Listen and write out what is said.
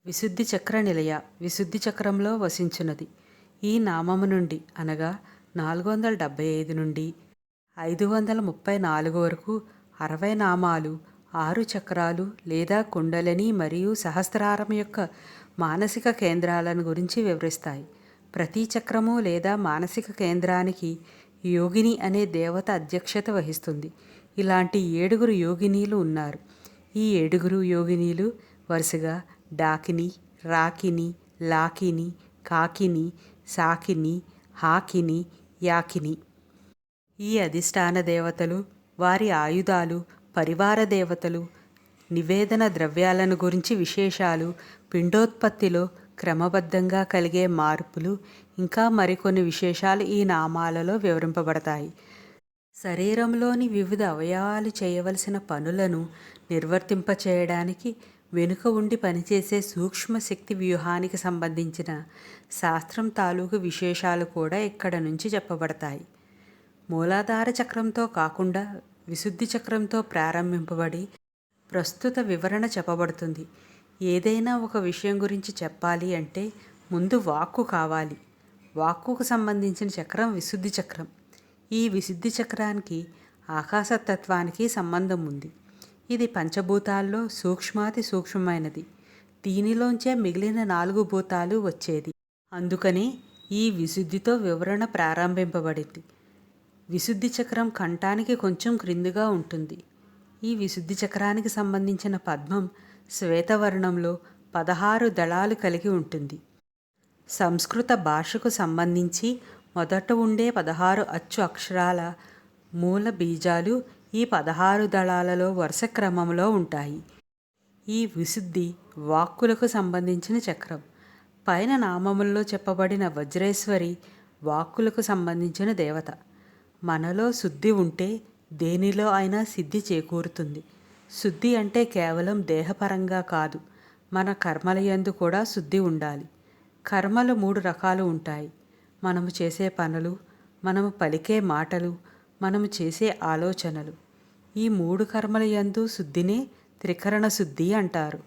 విశుద్ధి చక్ర నిలయ విశుద్ధి చక్రంలో వసించున్నది. ఈ నామము నుండి అనగా 475 నుండి 534 వరకు 60 నామాలు, 6 చక్రాలు లేదా కుండలిని మరియు సహస్రారం యొక్క మానసిక కేంద్రాలను గురించి వివరిస్తాయి. ప్రతి చక్రము లేదా మానసిక కేంద్రానికి యోగిని అనే దేవత అధ్యక్షత వహిస్తుంది. ఇలాంటి 7 యోగినీలు ఉన్నారు. ఈ 7 యోగినీలు వరుసగా డాకిని, రాకిని, లాకిని, కాకిని, సాకిని, హాకిని, యాకిని. ఈ అధిష్టాన దేవతలు, వారి ఆయుధాలు, పరివార దేవతలు, నివేదన ద్రవ్యాలను గురించి విశేషాలు, పిండోత్పత్తిలో క్రమబద్ధంగా కలిగే మార్పులు, ఇంకా మరికొన్ని విశేషాలు ఈ నామాలలో వివరింపబడతాయి. శరీరంలోని వివిధ అవయవాలు చేయవలసిన పనులను నిర్వర్తింపచేయడానికి వెనుక ఉండి పనిచేసే సూక్ష్మ శక్తి వ్యూహానికి సంబంధించిన శాస్త్రం తాలూకు విశేషాలు కూడా ఇక్కడ నుంచి చెప్పబడతాయి. మూలాధార చక్రంతో కాకుండా విశుద్ధి చక్రంతో ప్రారంభింపబడి ప్రస్తుత వివరణ చెప్పబడుతుంది. ఏదైనా ఒక విషయం గురించి చెప్పాలి అంటే ముందు వాక్కు కావాలి. వాక్కుకు సంబంధించిన చక్రం విశుద్ధి చక్రం. ఈ విశుద్ధి చక్రానికి ఆకాశతత్వానికి సంబంధం ఉంది. ఇది పంచభూతాల్లో సూక్ష్మాతి సూక్ష్మమైనది. దీనిలోంచే మిగిలిన 4 భూతాలు వచ్చేది. అందుకనే ఈ విశుద్ధితో వివరణ ప్రారంభింపబడింది. విశుద్ధి చక్రం కంఠానికి కొంచెం క్రిందిగా ఉంటుంది. ఈ విశుద్ధి చక్రానికి సంబంధించిన పద్మం శ్వేతవర్ణంలో 16 దళాలు కలిగి ఉంటుంది. సంస్కృత భాషకు సంబంధించి మొదట ఉండే 16 అచ్చు అక్షరాల మూల బీజాలు ఈ 16 దళాలలో వరుస క్రమంలో ఉంటాయి. ఈ విశుద్ధి వాక్కులకు సంబంధించిన చక్రం. పైన నామముల్లో చెప్పబడిన వజ్రేశ్వరి వాక్కులకు సంబంధించిన దేవత. మనలో శుద్ధి ఉంటే దేనిలో అయినా సిద్ధి చేకూరుతుంది. శుద్ధి అంటే కేవలం దేహపరంగా కాదు, మన కర్మలయందు కూడా శుద్ధి ఉండాలి. కర్మలు 3 రకాలు ఉంటాయి. మనము చేసే పనులు, మనము పలికే మాటలు, మనము చేసే ఆలోచనలు. ఈ 3 కర్మల యందు శుద్ధినే త్రికరణ శుద్ధి అంటారు.